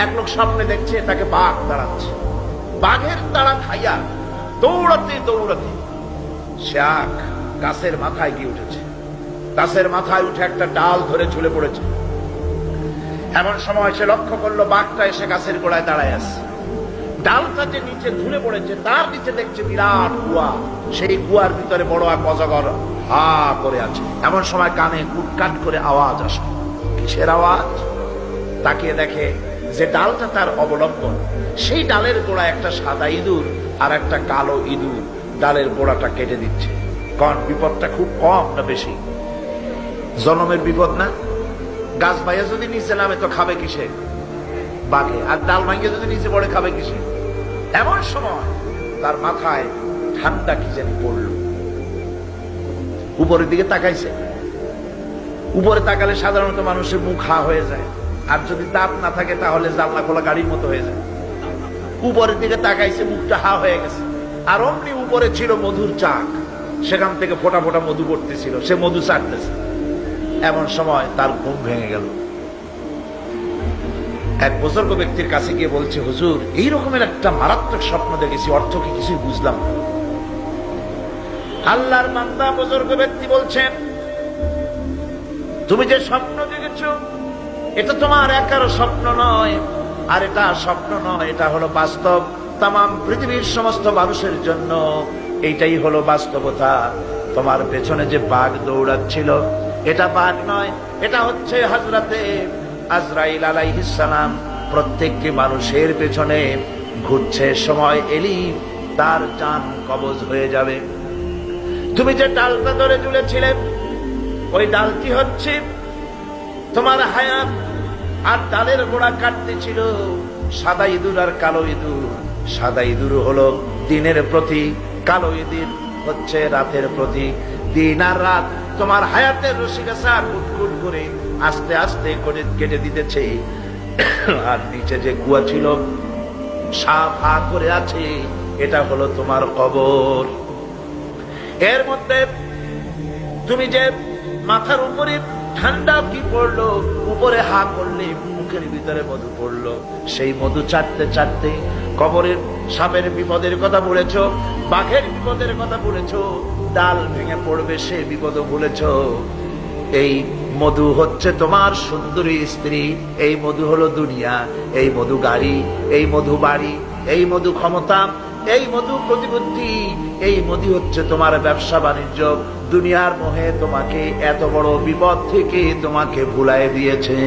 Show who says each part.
Speaker 1: এক লোক স্বপ্নে দেখছে তাকে বাঘ দাঁড়াচ্ছে, বাঘের তাড়া খাইয়া দৌড়াতে দৌড়াতে সে গাছের মাথায় গিয়ে উঠেছে। গাছের মাথায় উঠে একটা ডাল ধরে ঝুলে পড়েছে। এমন সময় সে লক্ষ্য করলো বাঘটা এসে গাছের গোড়ায় দাঁড়ায় আছে। ডালটা যে নিচে ঝুলে পড়েছে তার নিচে দেখছে বিরাট কুয়া, সেই কুয়ার ভিতরে বড় এক অজগর হা করে আছে। এমন সময় কানে কুটকাট করে আওয়াজ আসে। কিসের আওয়াজ? তাকিয়ে দেখে যে ডালটা তার অবলম্বন, সেই ডালের গোড়ায় একটা সাদা ইঁদুর আর একটা কালো ইঁদুর ডালের গোড়াটা কেটে দিচ্ছে। কারণ বিপদটা খুব কম না বেশি? জনমের বিপদ না? গাছ ভাইয়া যদি নিচে নামে তো খাবে কিসে? বাঘে। আর ডাল ভাঙিয়ে যদি নিচে পড়ে খাবে কিসে? এমন সময় তার মাথায় ঠান্ডা কি জানি পড়ল। উপরের দিকে তাকাইছে। উপরে তাকালে সাধারণত মানুষের মুখ হা হয়ে যায়, আর যদি দাঁত না থাকে তাহলে জানলা খোলা গাড়ির মতো হয়ে যায়। উপরের দিকে তাকাইছে, মুখটা হা হয়ে গেছে। আর অমনি উপরে ছিল মধুর চাক, সেখান থেকে ফোটা ফোটা মধু পড়তেছিল, সে মধু চাটতেছে। এমন সময় তার ঘুম ভেঙে গেল। এক বুজুর্গ ব্যক্তির কাছে গিয়ে বলছে, হুজুর, এই রকমের একটা মারাত্মক স্বপ্ন দেখেছি, অর্থ কি কিছুই বুঝলাম না। আল্লাহর বান্দা বুজুর্গ ব্যক্তি বলছেন, তুমি যে স্বপ্ন দেখেছো এটা তোমার একার স্বপ্ন নয়, আর এটা স্বপ্ন নয়, এটা হলো বাস্তব। তামাম পৃথিবীর সমস্ত মানুষের জন্য এইটাই হলো বাস্তবতা। তোমার পেছনে যে বাঘ দৌড়াচ্ছিল এটা বাঘ নয়, এটা হচ্ছে হযরতে আজরাইল আলাইহিস সালাম। প্রত্যেকটি মানুষের পেছনে ঘুরছে, সময় এলি তার জান কবজ হয়ে যাবে। তুমি যে ডালটা ধরে ঝুলেছিলে ওই ডালটি হচ্ছে তোমার হায়াত, আর ডালের গোড়া কাটতেছিল সাদা ইঁদুর আর কালো ইঁদুর। সাদা ইঁদুর হলো দিনের প্রতীক, কালো ইঁদুর হচ্ছে রাতের প্রতীক। দিন আর রাত তোমার হায়াতের রশিগাছা কুটকুট করে আস্তে আস্তে করে কেটে দিতেছে। আর নিচে যে কুয়া ছিল সাপ হা করে আছে, এটা হলো তোমার কবর। এর মধ্যে তুমি যে মাথার উপরে ঠান্ডা কি পড়লো, উপরে হা করলে মুখের ভিতরে মধু পড়লো, সেই মধু চাটতে চাটতে কবরের সাপের বিপদের কথা বলেছো, বাঘের বিপদের কথা বলেছো, ডাল ভেঙে পড়বে সে বিপদ বলেছো। এই মধু হচ্ছে তোমার সুন্দরী স্ত্রী, এই মধু হলো দুনিয়া, এই মধু গাড়ি, এই মধু বাড়ি, এই মধু ক্ষমতা, এই মধু প্রতিবুদ্ধি, এই মধু হচ্ছে তোমার ব্যবসা বাণিজ্য। দুনিয়ার মোহে তোমাকে এত বড় বিপদ থেকে তোমাকে ভুলায় দিয়েছে।